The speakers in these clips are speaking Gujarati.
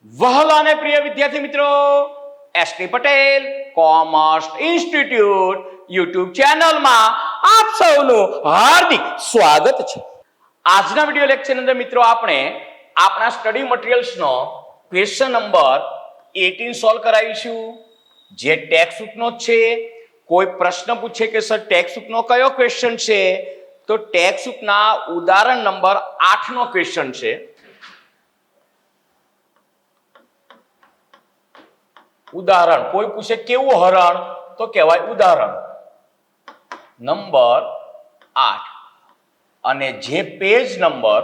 વહાલા અને પ્રિય વિદ્યાર્થી મિત્રો, ST Patel commerce institute YouTube ચેનલમાં આપ સૌનું હાર્દિક સ્વાગત છે. આજના વિડિયો લેક્ચર અંદર મિત્રો આપણે આપણા સ્ટડી મટીરીયલ્સનો ક્વેશ્ચન નંબર 18 સોલ્વ કરાવીશું, જે ટેક્સ્ટ બુકનો છે. કોઈ પ્રશ્ન પૂછે કે સર ટેક્સ્ટ બુકનો કયો ક્વેશ્ચન છે, તો ટેક્સ્ટ બુકના ઉદાહરણ નંબર 8 નો ક્વેશ્ચન છે. ઉદાહરણ કોઈ પૂછે કેવું હરણ, તો કહેવાય ઉદાહરણ નંબર 8 અને જે પેજ નંબર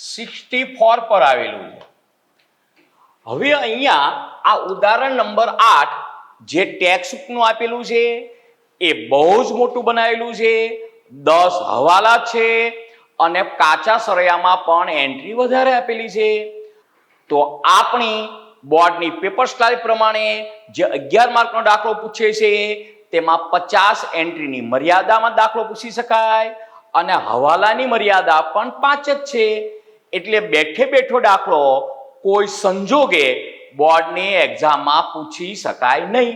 64 પર આવેલું છે. હવે અહીંયા આ ઉદાહરણ નંબર 8 જે ટેક્સ્ટ બુકનું આપેલું છે એ બહુ જ મોટું બનાવેલું છે. 10 હવાલા છે અને કાચા સરૈયામાં પણ એન્ટ્રી વધારે આપેલી છે. તો આપણી બોર્ડની પેપર સ્ટાઇલ પ્રમાણે જે 11 માર્કનો દાખલો પૂછે છે તેમાં 50 એન્ટ્રીની મર્યાદામાં દાખલો પૂછી શકાય અને હવાલાની મર્યાદા પણ 5 જ છે. એટલે બેઠે બેઠો દાખલો કોઈ સંજોગે બોર્ડની એક્ઝામમાં પૂછી શકાય નહીં.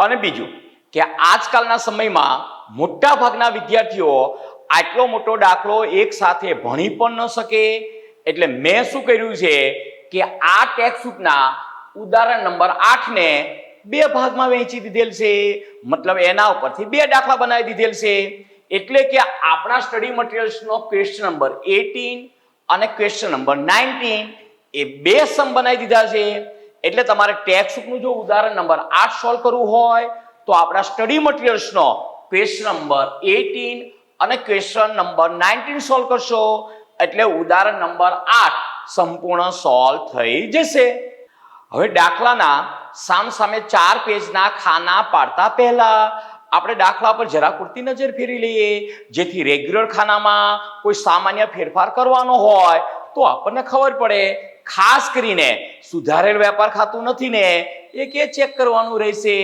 અને બીજું કે આજકાલના સમયમાં મોટા ભાગના વિદ્યાર્થીઓ આટલો મોટો દાખલો એક સાથે ભણી પણ ન શકે. એટલે મેં શું કર્યું છે કે આ ટેક્સ્ટ બુકના ઉદાહરણ નંબર 8 ને બે ભાગમાં વહેંચી દીધેલ છે. મતલબ એના ઉપરથી બે દાખલા બનાવી દીધેલ છે. એટલે કે આપણા સ્ટડી મટીરીયલ્સનો ક્વેશ્ચન નંબર 18 અને ક્વેશ્ચન નંબર 19 એ બે સમ બનાવી દીધા છે. એટલે તમારે ટેક્સ્ટ બુકનું જો ઉદાહરણ નંબર 8 સોલ્વ કરવું હોય તો આપણા સ્ટડી મટીરીયલ્સનો ક્વેશ્ચન નંબર 18 અને ક્વેશ્ચન નંબર 19 સોલ્વ કરશો એટલે ઉદાહરણ નંબર 8 સંપૂર્ણ સોલ્વ થઈ જશે. હવે દાખલાના સામસામે 4 પેજના ખાના પાડતા પહેલા આપણે દાખલા પર જરા પૂરતી નજર ફેરવી લઈએ, જેથી રેગ્યુલર ખાનામાં કોઈ સામાન્ય ફેરફાર કરવાનો હોય તો આપણને ખબર પડે. ખાસ કરીને સુધારેલ વેપાર ખાતું નથી ને એ કે ચેક કરવાનું રહેશે.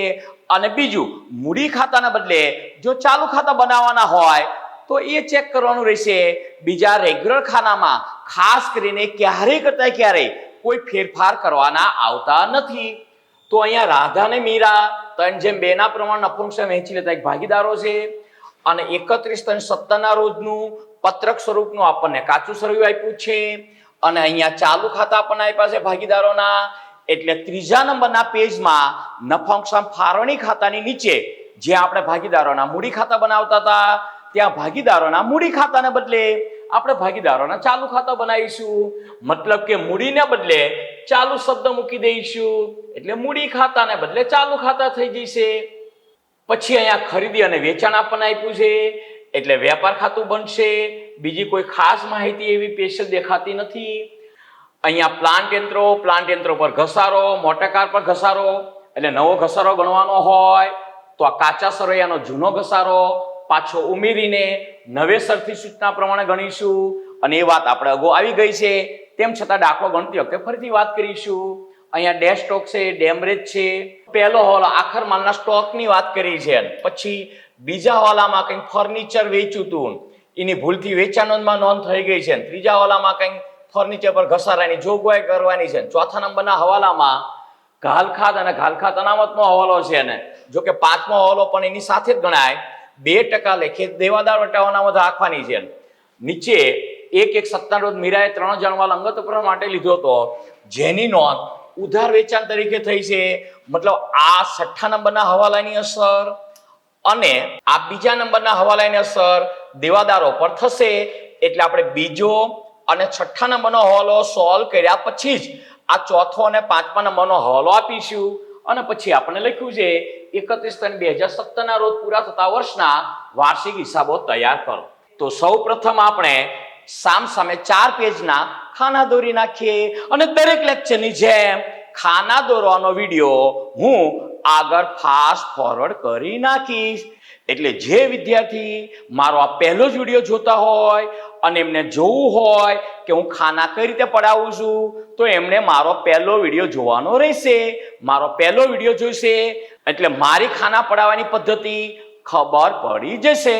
અને બીજું મૂડી ખાતાના બદલે જો ચાલુ ખાતા બનાવવાના હોય તો એ ચેક કરવાનું રહેશે. બીજા રેગ્યુલર ખાનામાં ખાસ કરીને ક્યારેય કરતા ક્યારેય કોઈ ફેરફાર કરવાના આવતા નથી. તો અહીંયા રાધા અને મીરા 3:2 ના પ્રમાણ નફાંશ વહેંચી લેતા એક ભાગીદારો છે અને 31/7 ના રોજનું પત્રક સ્વરૂપનું આપણને કાચું સરવૈયું આપ્યું છે અને અહીંયા ચાલુ ખાતા આપણને આપ્યા છે ભાગીદારોના. એટલે ત્રીજા નંબરના પેજમાં નફાંશ ફાળવણી ખાતાની નીચે જે આપણે ભાગીદારોના મૂડી ખાતા બનાવતા હતા ત્યાં ભાગીદારોના મૂડી ખાતાને બદલે આપણે ભાગીદારોના ચાલુ ખાતા બનાવીશું. મતલબ કે મૂડીને બદલે ચાલુ શબ્દ મૂકી દઈશું એટલે મૂડી ખાતાને બદલે ચાલુ ખાતા થઈ જશે. પછી અહીંયા ખરીદી અને વેચાણ આપણને આપ્યું છે એટલે વેપાર ખાતું બનશે. બીજી કોઈ ખાસ માહિતી એવી સ્પેશિયલ દેખાતી નથી. અહીંયા પ્લાન્ટ યંત્રો પર ઘસારો, મોટર કાર પર ઘસારો એટલે નવો ઘસારો ગણવાનો હોય તો આ કાચા સરવૈયાનો જૂનો ઘસારો પાછો ઉમેરીને નવેસરથી સૂચના પ્રમાણે ગણીશું. અને એ વાત આપણે અગાઉ આવી ગઈ છે, તેમ છતાં દાખલો ગણતી વખતે ફરીથી વાત કરીશું. અહીંયા ડેશ સ્ટોક છે, ડેમરેજ છે. પહેલો હવાલો આખર માલના સ્ટોકની વાત કરી છે. પછી બીજા હવાલામાં કંઈક ફર્નિચર વેચ્યું હતું, એની ભૂલથી વેચાણમાં નોંધ થઈ ગઈ છે. ત્રીજા હવાલામાં કંઈક ફર્નિચર પર ઘસારાની જોગવાઈ કરવાની છે. ચોથા નંબરના હવાલામાં ઘાલખાત અને ઘાલખાત અનામતનો હવાલો છે ને જો કે પાંચમો હવાલો પણ એની સાથે જ ગણાય. 2% લેખે દેવાદાર વટાવ અનામત રાખવાની છે. નીચે 1/1/7 રોજ મીરાએ 3 જણવાલ અંગત ઉપકરણ માટે લીધો હતો, જેની નોંધ ઉધાર વેચાણ તરીકે થઈ છે. મતલબ આ 6થા નંબરના હવાલાની અસર અને આ બીજા નંબરના હવાલાની અસર દેવાદારો પર થશે. એટલે આપણે બીજો અને 6થા નંબરનો હવાલો સોલ્વ કર્યા પછી જ આ ચોથો અને 5મા નંબરનો હવાલો આપીશું. અને પછી આપણે લખ્યું છે 31/3/2017 ના રોજ પૂરા થતા વર્ષના વાર્ષિક હિસાબો તૈયાર કરો. તો સૌ પ્રથમ આપણે સામસામે 4 પેજના ખાના દોરી નાખીએ અને દરેક લેક્ચરની જેમ ખાના દોરવાનો વિડીયો હું આગળ ફાસ્ટ ફોરવર્ડ કરી નાખીશ. એટલે જે વિદ્યાર્થી મારો આ પહેલો જ વિડીયો જોતા હોય અને એમને જોવું હોય કે હું ખાના કઈ રીતે પડાવું છું તો એમણે મારો પહેલો વિડીયો જોવાનો રહેશે. મારો પહેલો વિડીયો જોઈશે એટલે મારી ખાના પડાવવાની પદ્ધતિ ખબર પડી જશે.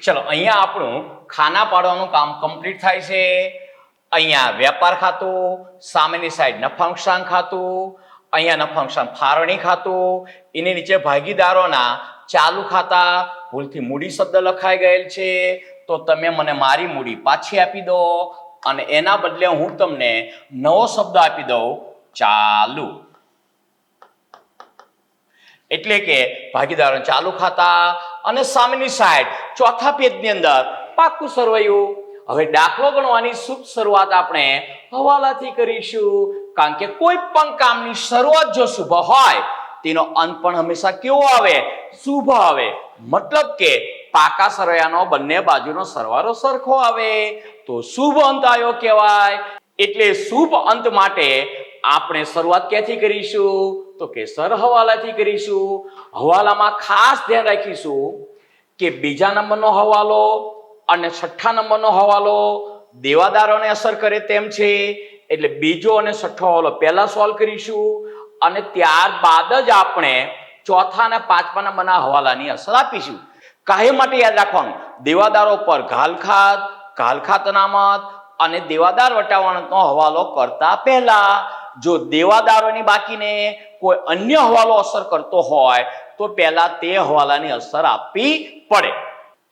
ચલો અહીંયા આપણું ખાના પાડવાનું કામ કમ્પ્લીટ થાય છે. અહીંયા વેપાર ખાતું, સામેની સાઈડ નફા નુકસાન ખાતું, અહીંયા નફા નુકસાન ફાળવણી ખાતું, એની નીચે ભાગીદારોના ચાલુ ખાતા. ભૂલથી મૂડી શબ્દ લખાઈ ગયેલ છે તો તમે મને મારી મૂડી પાછી આપી દો અને એના બદલે હું તમને નવો શબ્દ આપી દઉં, ચાલુ. એટલે કે ભાગીદારો ચાલુ ખાતા અને સામેની સાઈડ ચોથા પેજની અંદર પાકું સરવૈયું. હવે દાખલો ગણવાની શુભ શરૂઆત આપણે હવાલાથી કરીશું, કારણ કે કોઈ પણ કામની શરૂઆત જો શુભ હોય તેનો અંત પણ હંમેશા કેવો આવે? શુભ આવે. મતલબ કે પાકા સરવૈયાનો બંને બાજુનો સરવાળો સરખો આવે તો શુભ અંત આવ્યો કહેવાય. એટલે શુભ અંત માટે આપણે શરૂઆત ક્યાંથી કરીશું? તો કે સર હવાલાથી કરીશું. હવાલામાં ખાસ ધ્યાન રાખીશું કે બીજા નંબરનો હવાલો અને છઠ્ઠા નંબરનો હવાલો દેવાદારોને અસર કરે તેમ છે. એટલે બીજો અને છઠ્ઠો હવાલો પહેલા સોલ્વ કરીશું અને ત્યારબાદ જ આપણે ચોથા અને પાંચમા નંબરના હવાલાની અસર આપીશું. કાયમ માટે યાદ રાખવાનું, દેવાદારો પર ઘાલખાત અનામત અને દેવાદાર વટાવવાનો હવાલો કરતા પહેલા જો દેવાદારોની બાકીને કોઈ અન્ય હવાલો અસર કરતો હોય તો પહેલા તે હવાલાની અસર આપવી પડે.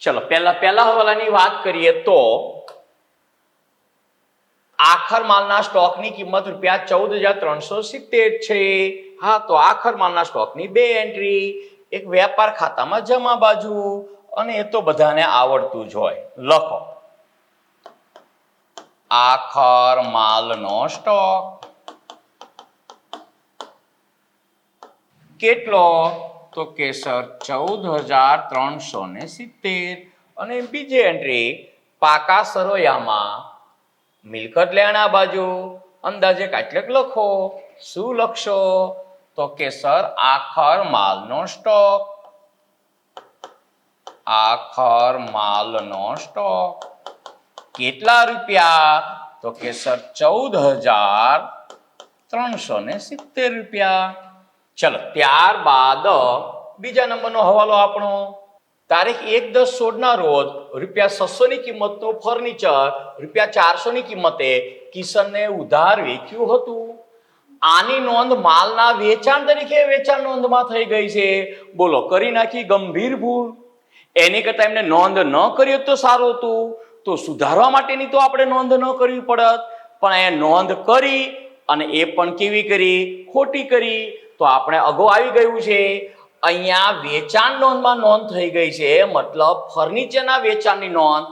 ચલો પહેલા હવાલાની વાત કરીએ તો આખર માલના સ્ટોકની કિંમત ₹14,370 છે. હા, તો આખર માલના સ્ટોકની બે એન્ટ્રી, એક વેપાર ખાતામાં જમા બાજુ, અને એ તો બધાને આવડતું જ હોય. લખો આખર માલનો સ્ટોક કેટલો? તો કે સર 14,370. અને બીજી એન્ટ્રી પાકા સરવૈયામાં મિલકત લેણા બાજુ અંદાજે કેટલાક લખો. શું લખશો? તો કે સર આખર માલનો સ્ટોક. આખર માલનો સ્ટોક કેટલા રૂપિયા? તો કે સર 14,370 રૂપિયા. ચલો ત્યારબાદ બીજા નંબરનો હવાલો આપણો. તારીખ 1/10/16 ના રોજ ₹600 ની કિંમતનું ફર્નિચર ₹400 ની કિંમતે કિશનને ઉધાર વેચ્યું હતું. આની નોંધ માલના વેચાણ તરીકે વેચાણ નોંધમાં થઈ ગઈ છે. બોલો, કરી નાખી ગંભીર ભૂલ. એની કરતા એમને નોંધ ન કરી તો સારું હતું, તો સુધારવા માટેની તો આપણે નોંધ ન કરવી પડત, પણ એ નોંધ કરી અને એ પણ કેવી કરી? ખોટી કરી. તો આપણે અગાઉ આવી ગયું છે. અહીંયા વેચાણ નોંધમાં નોંધ થઈ ગઈ છે, મતલબ ફર્નિચરના વેચાણની નોંધ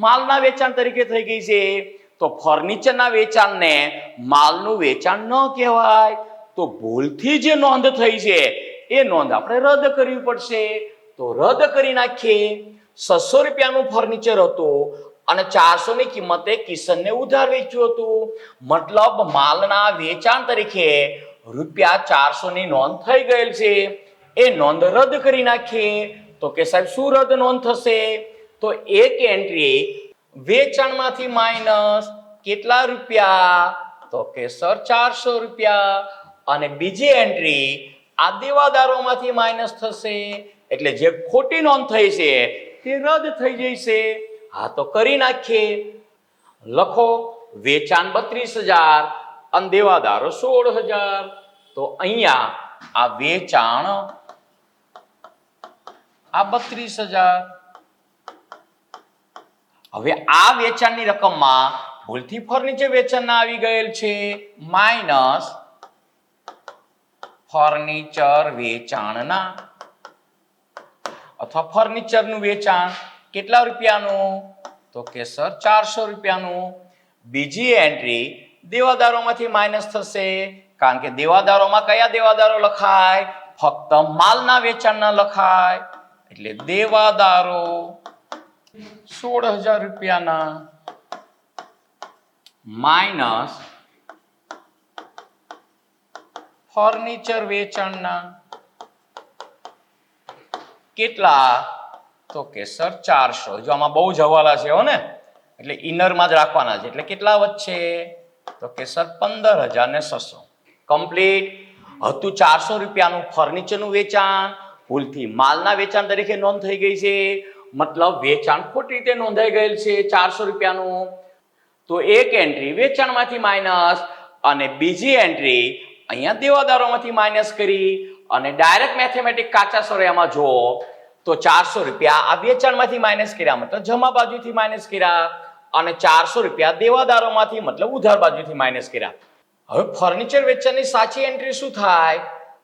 માલના વેચાણ તરીકે થઈ ગઈ છે. તો ફર્નિચરના વેચાણને માલનું વેચાણ ન કહેવાય. તો ભૂલથી જે નોંધ થઈ છે એ નોંધ આપણે રદ કરવી પડશે. તો રદ કરી નાખીએ. 600 રૂપિયાનું ફર્નિચર હતું અને 400 ની કિંમતે કિશનને ઉધાર વેચ્યું હતું. મતલબ માલના વેચાણ તરીકે ₹400 ની નોંધ થઈ ગયેલ છે. એ નોંધ રદ કરી નાખીએ. તો કે સાહેબ શું રદ નોંધ થશે? તો એક એન્ટ્રી વેચાણમાંથી માઇનસ કેટલા રૂપિયા? તો કે સર 400 રૂપિયા. અને બીજી એન્ટ્રી આ દેવાદારોમાંથી માઇનસ થશે. એટલે જે ખોટી નોંધ થઈ છે તે રદ થઈ જશે. હા, તો કરી નાખીએ. લખો વેચાણ 32,000 અને દેવાદારો 16,000. તો અહીંયા આ વેચાણ આ 32,000. હવે આ વેચાણની રકમમાં ભૂલથી ફર્નિચર વેચાણના આવી ગયેલ છે, માઇનસ ફર્નિચર વેચાણના અથવા ફર્નિચરનું વેચાણ કેટલા રૂપિયાનું? તો કે સર 400 રૂપિયાનું. બીજી એન્ટ્રી દેવાદારોમાંથી માઇનસ થશે, કારણ કે દેવાદારોમાં કયા દેવાદારો લખાય? ફક્ત માલના વેચાણના લખાય. એટલે દેવાદારો 16,000 રૂપિયાના માઇનસ ફર્નિચર વેચાણના કેટલા? તો કે સર 400. જો આમાં બહુ જ હવાલા છે હો ને, એટલે ઇનરમાં જ રાખવાના છે. એટલે કેટલા વધશે? તો કે સર 15,600. કમ્પ્લીટ. હતું 400 રૂપિયાનું ફર્નિચરનું વેચાણ, ભૂલથી માલના વેચાણ તરીકે નોંધ થઈ ગઈ છે. મતલબ વેચાણ ખોટી રીતે નોંધાઈ ગયેલ છે 400 રૂપિયાનું. તો એક એન્ટ્રી વેચાણમાંથી માઇનસ અને બીજી એન્ટ્રી અહીંયા દેવાદારોમાંથી માઇનસ કરી અને ડાયરેક્ટ મેથેમેટિક કાચા સરયામાં જો તો 400 રૂપિયા આ વેચાણમાંથી માઇનસ કર્યા મતલબ જમા બાજુથી માઇનસ કર્યા અને 400 રૂપિયા દેવાદારોમાંથી મતલબ ઉધાર બાજુથી માઇનસ કર્યા. હવે ફર્નિચર વેચાણની સાચી એન્ટ્રી શું થાય?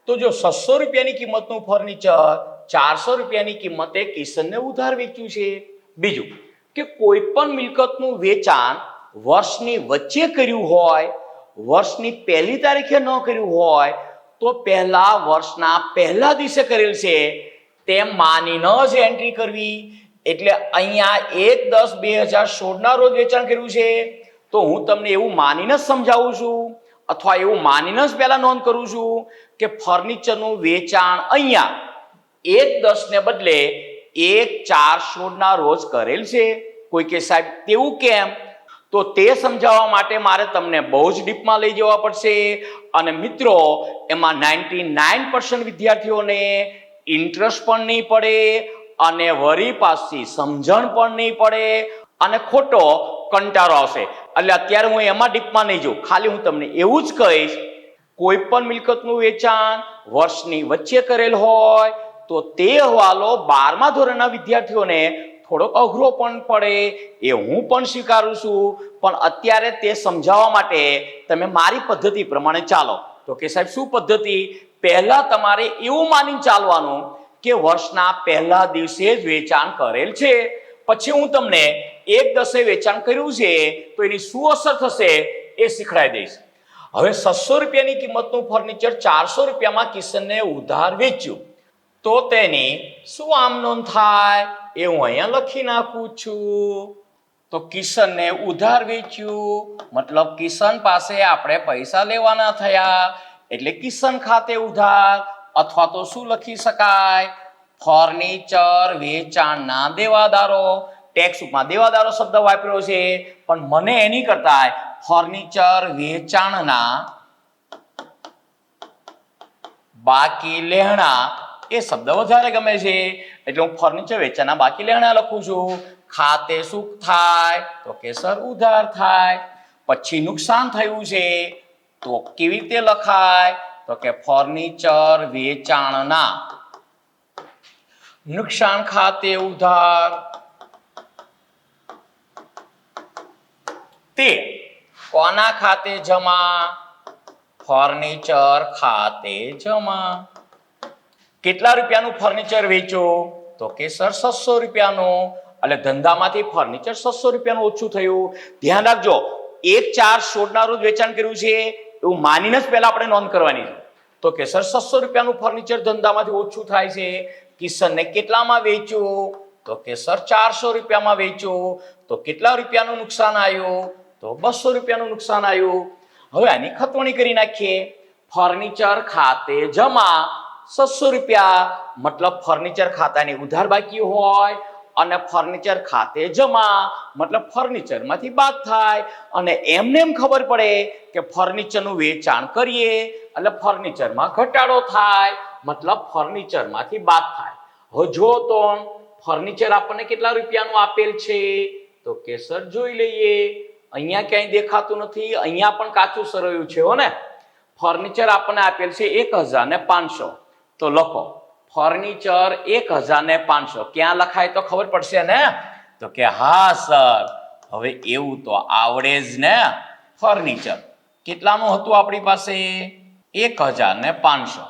તો જો 600 રૂપિયાની કિંમતનું ફર્નિચર 400 રૂપિયાની કિંમતે કિશનને ઉધાર વેચ્યું છે. બીજું કે કોઈ પણ મિલકતનું વેચાણ વર્ષની વચ્ચે કર્યું હોય, વર્ષની પહેલી તારીખે ન કર્યું હોય તો પહેલા વર્ષના પહેલા દિવસે કરેલ છે તેમ માનીને જ એન્ટ્રી કરવી. એટલે અહીંયા 1/10/2016 ના રોજ વેચાણ કર્યું છે તો હું તમને એવું માનીને જ સમજાવું છું અથવા એવું માનીને જ પહેલા નોંધ કરું છું કે ફર્નિચરનું વેચાણ અહીંયા 1/10 ને બદલે 1/4/16 ના રોજ કરેલ છે. કોઈ કે સાહેબ તેવું કેમ? તો તે સમજાવવા માટે મારે તમને બહુ જ ડીપમાં લઈ જવા પડશે અને મિત્રો એમાં 99% વિદ્યાર્થીઓને ઇન્ટરેસ્ટ પણ નહીં પડે અને વરી પાછી સમજણ પણ નહીં પડે અને ખોટો કંટાળો આવશે. એટલે અત્યારે હું એમાં ડીપમાં નહીં જાઉં, ખાલી હું તમને એવું જ કહીશ કોઈ પણ મિલકતનું વેચાણ વર્ષની વચ્ચે કરેલ હોય તો તે હવાલો 12મા ધોરણના વિદ્યાર્થીઓને થોડોક અઘરો પણ પડે એ હું પણ સ્વીકારું છું, પણ અત્યારે તે સમજાવવા માટે તમે મારી પદ્ધતિ પ્રમાણે ચાલો. તો કે સાહેબ શું પદ્ધતિ? પહેલા તમારે એવું માનીને ચાલવાનું કે વર્ષના પહેલા દિવસે જ વેચાણ કરેલ છે. પછી હું તમને 1/10 વેચાણ કર્યું છે તો એની શું અસર થશે એ શીખડાઈ દઈશ. હવે 600 રૂપિયાની કિંમતનું ફર્નિચર 400 રૂપિયામાં કિશનને ઉધાર વેચ્યું તો તેની શું આમ નોંધ થાય એ હું અહીંયા લખી નાખું છું. તો કિશનને ઉધાર વેચ્યું મતલબ કિશન પાસે આપણે પૈસા લેવાના થયા એટલે કિશન ખાતે ઉધાર અથવા તો શું લખી શકાય? ફર્નિચર વેચાણના દેવાદારો. ટેક્સ્ટબુકમાં દેવાદારો શબ્દ વાપર્યો છે પણ મને એની કરતા ફર્નિચર વેચાણના બાકી લેણા એ શબ્દ વધારે ગમે છે એટલે હું ફર્નિચર વેચાણના બાકી લેણા લખું છું. ખાતે શું થાય? તો કે સર ઉધાર થાય. પછી નુકસાન થયું છે તો કેવી રીતે લખાય? તો કે ફર્નિચર વેચાણના નુકસાન ખાતે ઉધાર. તે કોના ખાતે જમા? ફર્નિચર ખાતે જમા. કેટલા રૂપિયાનું ફર્નિચર વેચો? તો કે સર 600 રૂપિયાનું. એટલે ધંધામાંથી ફર્નિચર 600 રૂપિયાનું ઓછું થયું. ધ્યાન રાખજો 1/4/16 ના રોજ વેચાણ કર્યું છે એવું માનીને જ પહેલા આપણે નોંધ કરવાની છે. તો કે સર 600 રૂપિયાનું ફર્નિચર ધંધામાંથી ઓછું થાય છે. કિશનને કેટલામાં વેચ્યું? તો કે સર 400 રૂપિયામાં વેચ્યું. તો કેટલા રૂપિયાનું નુકસાન આવ્યું? તો 200 રૂપિયાનું નુકસાન આવ્યું. હવે આની ખતવણી કરી નાખીએ. ફર્નિચર ખાતે જમા 600 રૂપિયા મતલબ ફર્નિચર ખાતાની ઉધાર બાકી હોય અને ફર્નિચર ખાતે જમા મતલબ ફર્નિચરમાંથી બાદ થાય અને એમને એમ ખબર પડે કે ફર્નિચરનું વેચાણ કરીએ એટલે ફર્નિચરમાં ઘટાડો થાય મતલબ ફર્નિચરમાંથી બાદ થાય. હવે જો તો ફર્નિચર આપણને કેટલા રૂપિયાનું આપેલ છે? તો કે સર જોઈ લઈએ. અહીંયા ક્યાંય દેખાતું નથી, અહીંયા પણ કાચું સરવૈયું છે હો ને. ફર્નિચર આપણને આપેલ છે 1500. તો લખો ફર્નિચર 1500. ક્યાં લખાય તો ખબર પડશે ને? તો કે હા સર હવે એવું તો આવડે જ ને. ફર્નિચર કેટલાનું હતું આપણી પાસે? 1500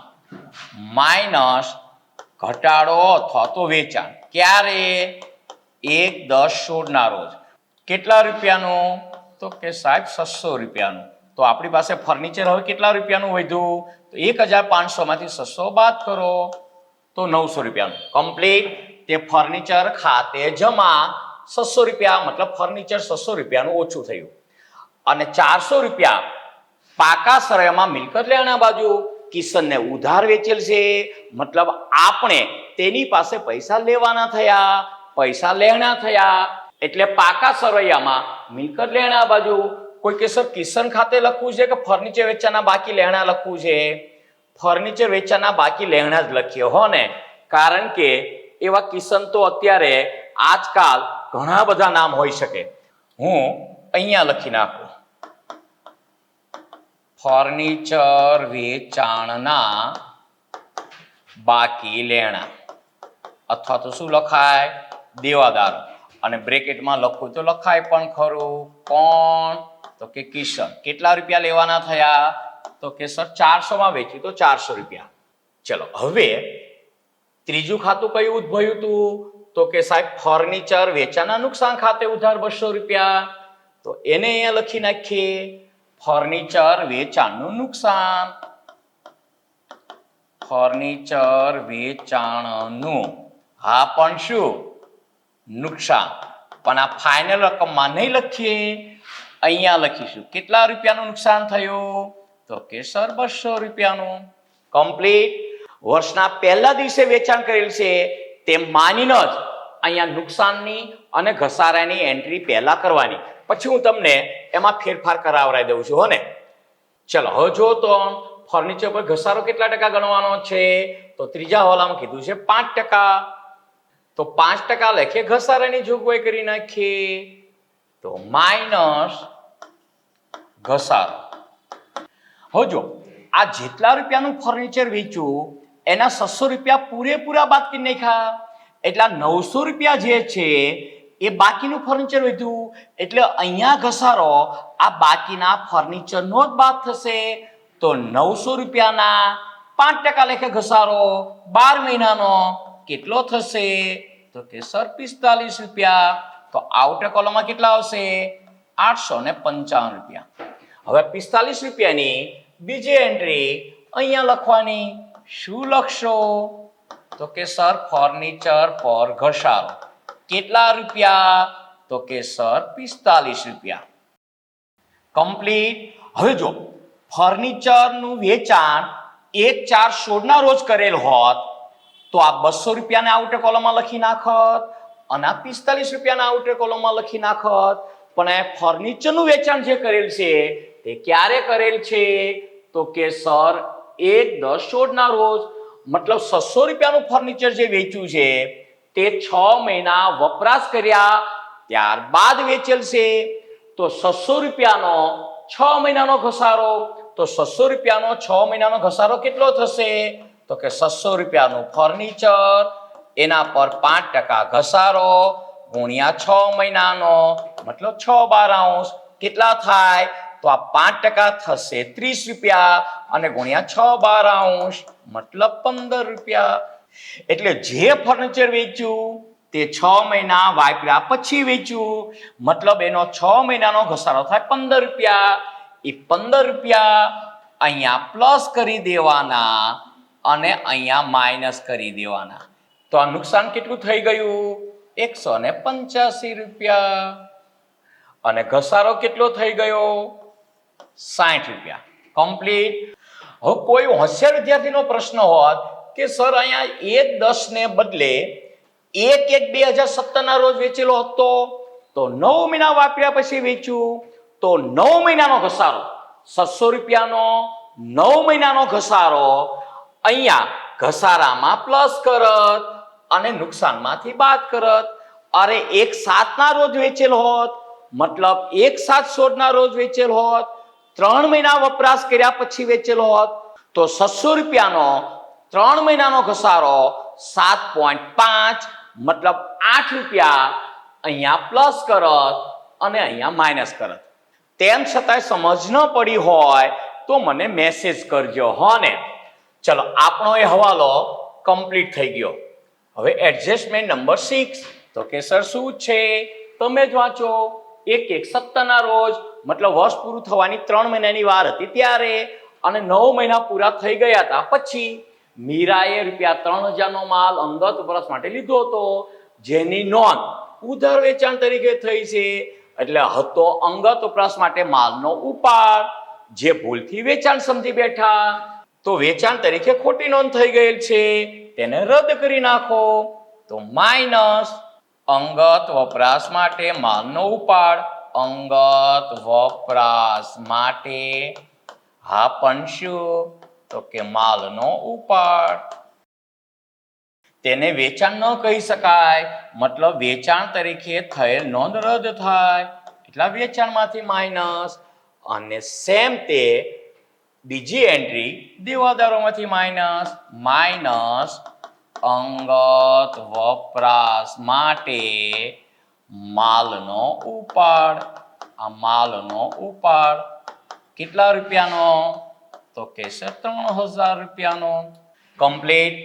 માઇનસ ઘટાડો અથવા તો વેચાણ ક્યારે? 1/10/16 ના રોજ. કેટલા રૂપિયાનું? તો કે સાહેબ 600 રૂપિયાનું. તો આપણી પાસે ફર્નિચર હવે કેટલા રૂપિયાનું વધ્યું? તો 1500 માંથી 600 બાદ કરો તો 900 રૂપિયાનું. કમ્પ્લીટ. તે ફર્નિચર ખાતે જમા 600 રૂપિયા મતલબ ફર્નિચર 600 રૂપિયાનું ઓછું થયું અને 400 રૂપિયા પાકા સરયામાં મિલકત લેણા બાજુ કિશનને ઉધાર વેચેલ છે મતલબ આપણે તેની પાસે પૈસા લેવાના થયા, પૈસા લેણા થયા એટલે પાકા સરવૈયામાં મિલકત લેણા બાજુ. કોઈ કે સર કિશન ખાતે લખવું છે કે ફર્નિચર વેચાણના બાકી લેણા લખવું છે? ફર્નિચર વેચાણના બાકી લેણા જ લખીએ હો ને, કારણ કે એવા કિશન તો અત્યારે આજકાલ ઘણા બધા નામ હોઈ શકે. હું અહીંયા લખી નાખું, ફર્નિચર વેચાણના બાકી લેણા, અથવા તો શું લખાય, દેવાદારો. અને બ્રેકેટમાં લખું તો લખાય પણ ખરું, કોણ, તો કે કિશન. કેટલા રૂપિયા લેવાના થયા, તો કે સર 400 માં વેચ્યું તો 400 રૂપિયા. ચલો હવે ત્રીજું ખાતું કયું ઉદ્ભવ્યું હતું, તો કે સાહેબ ફર્નિચર વેચાણના નુકસાન ખાતે ઉધાર 200 રૂપિયા. તો એને અહીંયા લખી નાખીએ, ફર્નિચર વેચાણનું નુકસાન, ફર્નિચર વેચાણનું, હા પણ શું, નુકસાન. પણ આ ફાઇનલ રકમમાં નહીં લખીએ, અહીંયા લખીશું કેટલા રૂપિયાનું નુકસાન થયું, તો કે સર 200 રૂપિયાનું. કમ્પ્લીટ. વર્ષના પહેલા દિવસે વેચાણ કરેલ છે તેમ માનીને જ અહીંયા નુકસાનની અને ઘસારાની એન્ટ્રી પહેલા કરવાની, પછી હું તમને એમાં ફેરફાર કરાવરાઈ દઉં છું. હો ને. ચલો હવે જો તો ફર્નિચર પર ઘસારો કેટલા ટકા ગણવાનો છે, તો ત્રીજા હવાલામાં કીધું છે 5%. તો 5% લખીએ, ઘસારાની જોગવાઈ કરી નાખીએ, તો માઇનસ ઘસારો. હવે જો આ જેટલા રૂપિયાનું ફર્નિચર વેચ્યું એના 600 રૂપિયા પૂરેપૂરા બાદ કરી નાખ્યા, એટલા 900 રૂપિયા જે છે એ બાકીનું ફર્નિચર વધ્યું, એટલે અહીંયા ઘસારો આ બાકીના ફર્નિચરનો જ બાદ થશે. તો 900 રૂપિયાના 5% લેખે ઘસારો 12 મહિનાનો કેટલો થશે, તો કે સર 45 રૂપિયા. તો આઉટર કોલમમાં કેટલા આવશે, 855 રૂપિયા. હવે 45 રૂપિયાની બીજી એન્ટ્રી અહીંયા લખવાની. શું લખશો, તો કે સર ફર્નિચર પર ઘસારો કેટલા રૂપિયા, તો કે સર 45 રૂપિયા. કમ્પ્લીટ. હવે જો ફર્નિચરનું વેચાણ 1/4/16 ના રોજ કરેલ હોત તો આ 200 રૂપિયાને આઉટર કોલમમાં લખી નાખત અને આ 45 રૂપિયાના આઉટર કોલમમાં લખી નાખત. પણ આ ફર્નિચરનું વેચાણ જે કરેલ છે તે ક્યારે કરેલ છે, તો કે સર 1/10/16 ના રોજ. મતલબ 600 રૂપિયાનું ફર્નિચર જે વેચ્યું છે તે 6 મહિના વપરાશ કર્યા ત્યારબાદ વેચેલ છે. તો 600 રૂપિયાનો 6 મહિનાનો ઘસારો, તો 600 રૂપિયાનો 6 મહિનાનો ઘસારો કેટલો થશે, તો કે 600 રૂપિયાનું ફર્નિચર, એના પર 5% ઘસારો ગુણ્યા 6 મહિનાનો, મતલબ 6/12 કેટલા થાય, તો આ 5% થશે 30 રૂપિયા અને ગુણ્યા 6/12 મતલબ 15 રૂપિયા. એટલે જે ફર્નિચર વેચ્યું તે 6 મહિના વાપર્યા પછી વેચ્યું, મતલબ એનો 6 મહિનાનો ઘસારો થાય 15 રૂપિયા. એ 15 રૂપિયા અહીંયા પ્લસ કરી દેવાના અને અહીંયા માઇનસ કરી દેવાના. તો આ નુકસાન કેટલું થઈ ગયું, 185 રૂપિયા. અને ઘસારો કેટલો થઈ ગયો, 60 રૂપિયા. કમ્પ્લીટ. હવે કોઈ હોશિયાર વિદ્યાર્થીનો પ્રશ્ન હોત કે સર અહીંયા 1/10 ને બદલે 1/1/2017 ના રોજ વેચેલો હતો, તો 9 મહિના વાપર્યા પછી વેચ્યું, તો 9 મહિનાનો ઘસારો 600 રૂપિયાનો 9 મહિનાનો ઘસારો અહીંયા ઘસારામાં પ્લસ કરત અને નુકસાનમાંથી બાદ કરત. અરે 1/7 ના રોજ વેચેલ હોત, મતલબ 1/7/16 ના રોજ વેચેલ હોત, 3 મહિના વપરાશ કર્યા પછી વેચેલો હોત, તો 600 રૂપિયાનો 3 મહિનાનો ઘસારો 7.5 મતલબ 8 રૂપિયા અહીંયા પ્લસ કરત અને અહીંયા માઇનસ કરત. તેમ છતાંય સમજ ન પડી હોય તો મને મેસેજ કરજો. હો ને. ચલો આપણો એ હવાલો કમ્પ્લીટ થઈ ગયો. હવે એડજસ્ટમેન્ટ નંબર 6, તો કે સર શું છે, તમે જ વાંચો. 1/1/17 ના રોજ, મતલબ વર્ષ પૂરું થવાની 3 મહિનાની વાર હતી ત્યારે, અને 9 મહિના પૂરા થઈ ગયા હતા પછી મીરાએ ₹3000 નો માલ અંગત વપરાશ માટે લીધો હતો, જેની નોંધ ઉધાર વેચાણ તરીકે થઈ છે. એટલે હતો અંગત વપરાશ માટે માલનો ઉપાડ, જે ભૂલથી વેચાણ સમજી બેઠા તો વેચાણ તરીકે ખોટી નોંધ થઈ ગયેલ છે, તેને રદ કરી નાખો. તો માઇનસ અંગત વપરાશ માટે માલનો ઉપાડ, અંગત વપરાશ માટે, હા પણ શું, તો કે માલનો ઉપાડ. તેને વેચાણ ન કહી શકાય, મતલબ વેચાણ તરીકે થયેલ નોંધ રદ થાય, એટલા વેચાણમાંથી માઇનસ. અને સેમ તે બીજી એન્ટ્રી દેવાદારોમાંથી માઇનસ, માઇનસ અંગત વપરાશ માટે માલનો ઉપાડ. આ માલનો ઉપાડ કેટલા રૂપિયાનો? તો કે 3000 રૂપિયાનો. કમ્પ્લીટ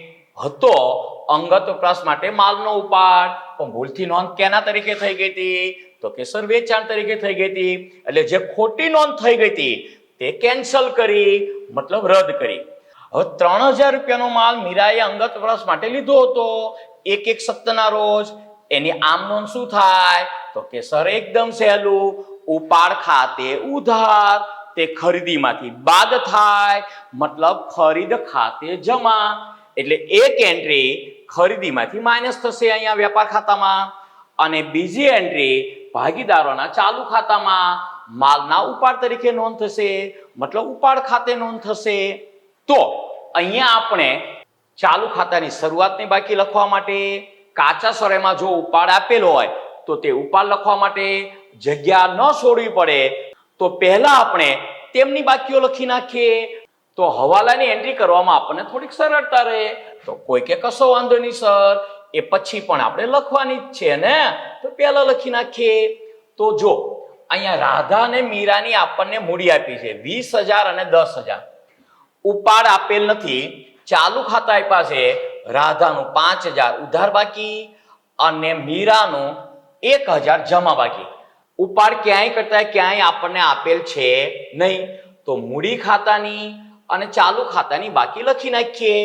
હતો અંગત વપરાશ માટે માલનો ઉપાડ, પણ ભૂલથી નોંધ કેના તરીકે થઈ ગઈ હતી? તો કે સર વેચાણ તરીકે થઈ ગઈ હતી. એટલે જે ખોટી નોંધ થઈ ગઈ હતી તે કેન્સલ કરી, મતલબ રદ કરી. હવે 3000 રૂપિયાનો માલ મીરાએ અંગત વપરાશ માટે લીધો હતો 1/1 સપ્તાહના રોજ. એની આમ નોંધ શું થાય? તો કે સર એકદમ સહેલું, ઉપાડ ખાતે ઉધાર, તે ખરીદીમાંથી બાદ થાય, મતલબ ખરીદ ખાતે જમા. એટલે એક એન્ટ્રી ખરીદીમાંથી માઇનસ થશે અહીંયા વેપાર ખાતામાં, અને બીજી એન્ટ્રી ભાગીદારોના ચાલુ ખાતામાં માલના ઉપાડ તરીકે નોંધ થશે, મતલબ ઉપાડ ખાતે નોંધ થશે. તો અહીંયા આપણે ચાલુ ખાતાની શરૂઆતની બાકી લખવા માટે કાચા સ્વરેમાં જો ઉપાડ આપેલો હોય તો તે ઉપાડ લખવા માટે જગ્યા ન છોડવી પડે, તો પહેલા આપણે તેમની બાકીઓ લખી નાખીએ, તો હવાલાની એન્ટ્રી કરવામાં આપણને થોડીક સરળતા રહે. તો કોઈ કે કશો વાંધો નહીં સર, એ પછી પણ આપણે લખવાની જ છે ને, તો પહેલા લખી નાખીએ. તો જો અહીંયા રાધા અને મીરાની આપણને મૂડી આપી છે 20000 અને 10000. ઉપાડ આપેલ નથી, ચાલુ ખાતા આપ્યા છે. રાધાનું 5000 ઉધાર બાકી અને મીરાનું 1000 જમા બાકી. ઉપાડ ક્યાંય કરતા ક્યાંય આપણને આપેલ છે નહીં, તો મૂડી ખાતાની અને ચાલુ ખાતાની બાકી લખી નાખીએ.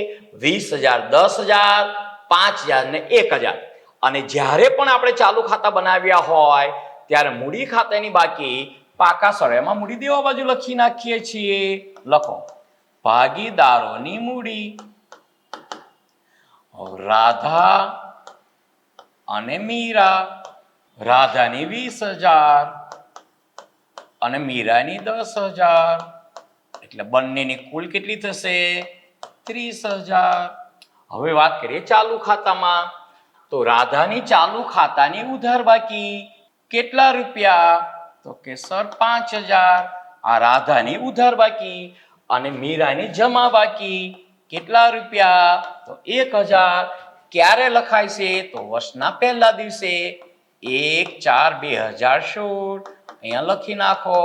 20000, 10000, 5000 ને 1000. અને જ્યારે પણ આપણે ચાલુ ખાતા બનાવ્યા હોય ત્યારે મૂડી ખાતાની બાકી પાકા સરળમાં મૂડી દેવા બાજુ લખી નાખીએ છીએ. લખો ભાગીદારોની મૂડી. રાધા અને મીરા, રાધાની 20000 અને મીરાની 10000, એટલે બંનેની કુલ કેટલી થશે? 30000. હવે વાત કરીએ ચાલુ ખાતામાં, તો રાધાની ચાલુ ખાતાની ઉધાર બાકી કેટલા રૂપિયા? તો કે સર 5000. આ રાધાની ઉધાર બાકી અને મીરાની જમા બાકી કેટલા રૂપિયા? તો 1000. ક્યારે લખાય છે? તો વર્ષના પહેલા દિવસે 1/4/2016. અહીંયા લખી નાખો.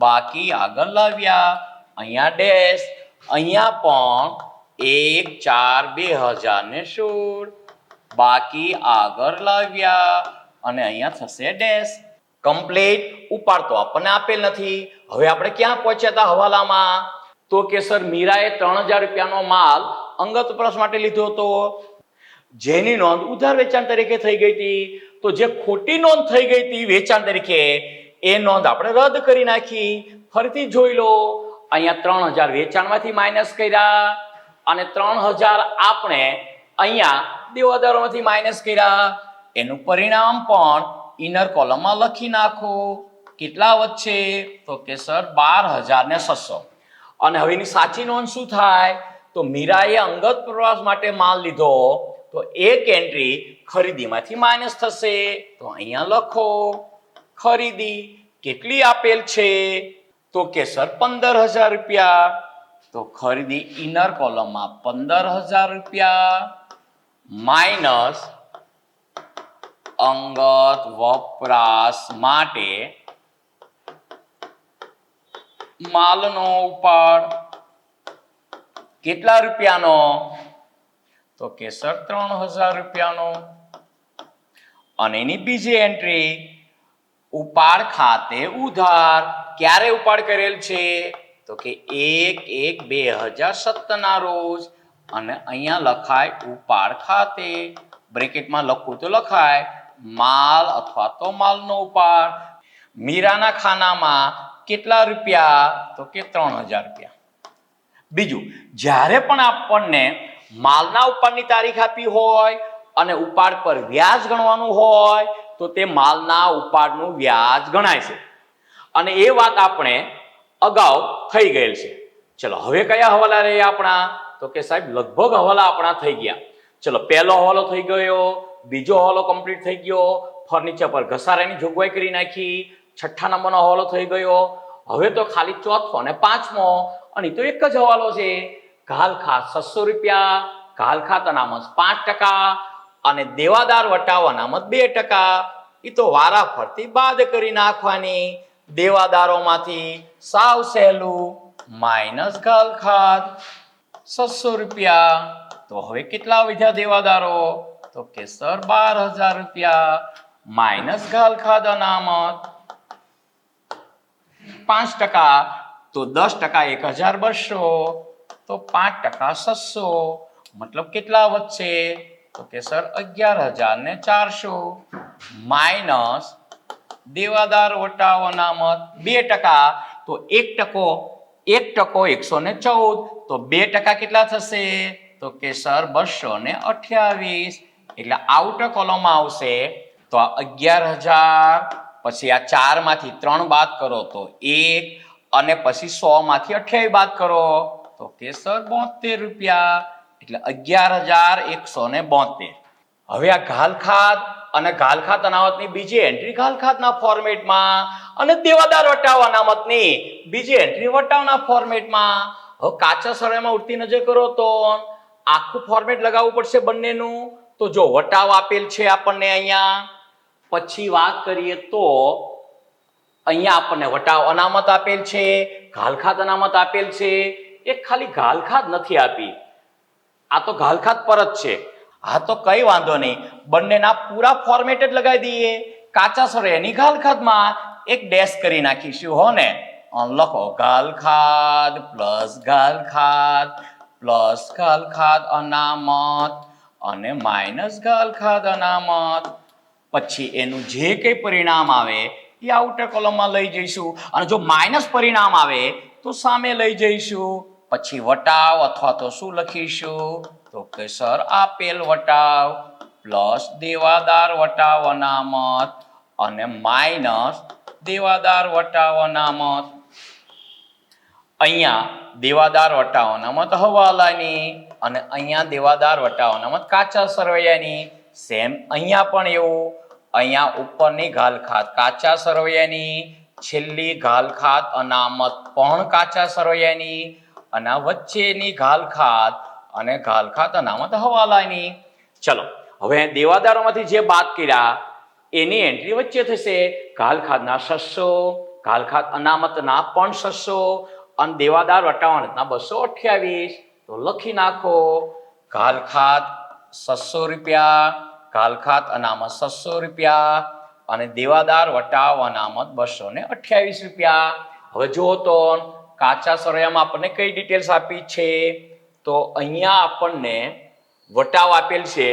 બાકી આગળ લાવ્યા, અહીંયા ડેશ, અહીંયા પણ 1/4/2016. બાકી આગળ લાવ્યા અને અહીંયા થશે ડેશ. કમ્પ્લીટ. ઉપાડ તો આપણને આપેલ નથી. હવે આપણે ક્યાં પહોંચ્યા હતા હવાલામાં? તો કે સર મીરાએ 3000 રૂપિયાનો માલ અંગત વપરાશ માટે લીધો હતો, જેની નોંધ ઉધાર વેચાણ તરીકે થઈ ગઈ હતી. તો જે ખોટી નોંધ થઈ ગઈ હતી વેચાણ તરીકે, એ નોંધ આપણે રદ કરી નાખી. ફરીથી જોઈ લો, અહીંયા 3000 વેચાણમાંથી માઇનસ કર્યા અને 3000 આપણે અહીંયા દેવાદારોમાંથી માઇનસ કર્યા. એનું પરિણામ પણ ઇનર કોલમમાં લખી નાખો. કેટલા વચ્ચે? તો કે સર 12600. અને હવે એની સાચી નોંધ શું થાય? તો મીરાએ અંગત પ્રવાસ માટે માલ લીધો, તો એક એન્ટ્રી ખરીદીમાંથી માઇનસ થશે. તો અહીંયા લખો ખરીદી કેટલી આપેલ છે? તો કે સર 15000 રૂપિયા. તો ખરીદી ઇનર કોલમમાં 15000 રૂપિયા માઇનસ અંગત વપરાશ માટે માલનો ઉપાડ કેટલા રૂપિયાનો? તો કે સર 3000 રૂપિયાનો. અને એની બીજી એન્ટ્રી ઉપાડ ખાતે ઉધાર. ક્યારે ઉપાડ કરેલ છે? તો કે 1/1/2017 ના રોજ. અને અહીંયા લખાય ઉપાડ ખાતે, બ્રેકેટમાં લખવું તો લખાય માલ અથવા તો માલનો ઉપાડ. મીરાના ખાનામાં કેટલા રૂપિયા? તો કે 3000 રૂપિયા. બીજું, જ્યારે પણ આપણને માલના ઉપાડની તારીખ આપી હોય અને ઉપાડ પર વ્યાજ ગણવાનું હોય તો તે માલના ઉપાડનું વ્યાજ ગણાય છે. અને એ વાત આપણે અગાઉ થઈ ગયેલ છે. ચલો હવે કયા હવાલા રહ્યા આપણા? તો કે સાહેબ લગભગ હવાલા આપણા થઈ ગયા. ચલો પહેલો હવાલો થઈ ગયો, બીજો હવાલો કમ્પ્લીટ થઈ ગયો, ફર્નિચર પર ઘસારાની જોગવાઈ કરી નાખી, છઠ્ઠા નંબરનો હવાલો થઈ ગયો. હવે તો ખાલી ચોથો અને પાંચમો, અને તો એક જ હવાલો છે. ઘાલખાત 600 રૂપિયા, ઘાલખાત અનામત 5%, અને દેવાદાર વટાવ અનામત 2%. એ તો વારા ફરતી બાદ કરી નાખવાની. દેવાદારોમાંથી સાવ સહેલું માઇનસ ઘાલખાત 600 રૂપિયા. તો હવે કેટલા વધ્યા દેવાદારો? તો કે સર 12,000 રૂપિયા માઇનસ ઘાલખાત અનામત 5%, તો 10% 1,200, તો 5% 600, મતલબ કેટલા વધશે? તો કે સર 11,400 માઇનસ દેવાદાર વટાવ અનામત 2%, તો 1% 114, તો 2% કેટલા થશે? તો કે સર 228. એટલે આઉટર કોલમમાં આવશે તો આ 11,000, પછી આ 4 માંથી 3 બાદ કરો તો 1, અને પછી 100 માંથી 28 બાદ કરો તો કે સર 72 રૂપિયા. એટલે 11,172. હવે આ ઘાલખાત અને ઘાલખાત અનામતની બીજી એન્ટ્રી ઘાલખાતના ફોર્મેટમાં, અને દેવાદાર વટાવ અનામતની બીજી એન્ટ્રી વટાવના ફોર્મેટમાં. હવે કાચા સરળમાં ઉડતી નજર કરો તો આખું ફોર્મેટ લગાવવું પડશે બંનેનું. તો જો વટાવ આપેલ છે આપણને અહીંયા, પછી વાત કરીએ તો અહીંયા આપણને વટાવ અનામત આપેલ છે, ઘાલખાત અનામત આપેલ છે. એક ખાલી ઘાલખાત નથી આપી, આ તો ઘાલખાત પર જ છે. હા તો કઈ વાંધો નહીં, બંનેના પૂરા ફોર્મેટ જ લગાવી દઈએ. કાચા સરળિયાની ઘાલખાતમાં એક ડેશ કરી નાખીશું. હો ને, લખો ઘાલખાત પ્લસ ઘાલખાત અનામત અને માઇનસ ઘાલખાત અનામત. પછી એનું જે કંઈ પરિણામ આવે એ આઉટર કોલમમાં લઈ જઈશું, અને જો માઇનસ પરિણામ આવે તો સામે લઈ જઈશું. પછી વટાવ અથવા તો શું લખીશું? તો કે સર આપેલ વટાવ પ્લસ દેવાદાર વટાવ અનામત અને માઇનસ દેવાદાર વટાવ અનામત. અહીંયા દેવાદાર વટાવ અનામત હવાલાની, અને અહીંયા દેવાદાર વટાવ અનામત કાચા સરવૈયાની. સેમ અહીંયા પણ એવું. અહીંયા ઉપરની ઘાલખાત કાચા સરવૈયાની, છેલ્લી ઘાલખાત અનામત પણ કાચા સરવૈયાની, અને વચ્ચેની ઘાલખાત અને ઘાલખાત અનામત હવાલાની. ચલો હવે દેવાદારોમાંથી જે બાદ કર્યા એની એન્ટ્રી વચ્ચે થશે. ઘાલખાતના 600, ઘાલખાત અનામતના પણ 600, અને દેવાદાર વટાવ અનામતના 228. તો લખી નાખો ઘાલખાત 600 રૂપિયા, ઘાલખાત અનામત 600 રૂપિયા, અને દેવાદાર વટાવ અનામત 228 રૂપિયા. હવે જુઓ તો કાચા સરવૈયામાં આપણને કઈ ડિટેલ્સ આપી છે? તો અહીંયા આપણને વટાવ આપેલ છે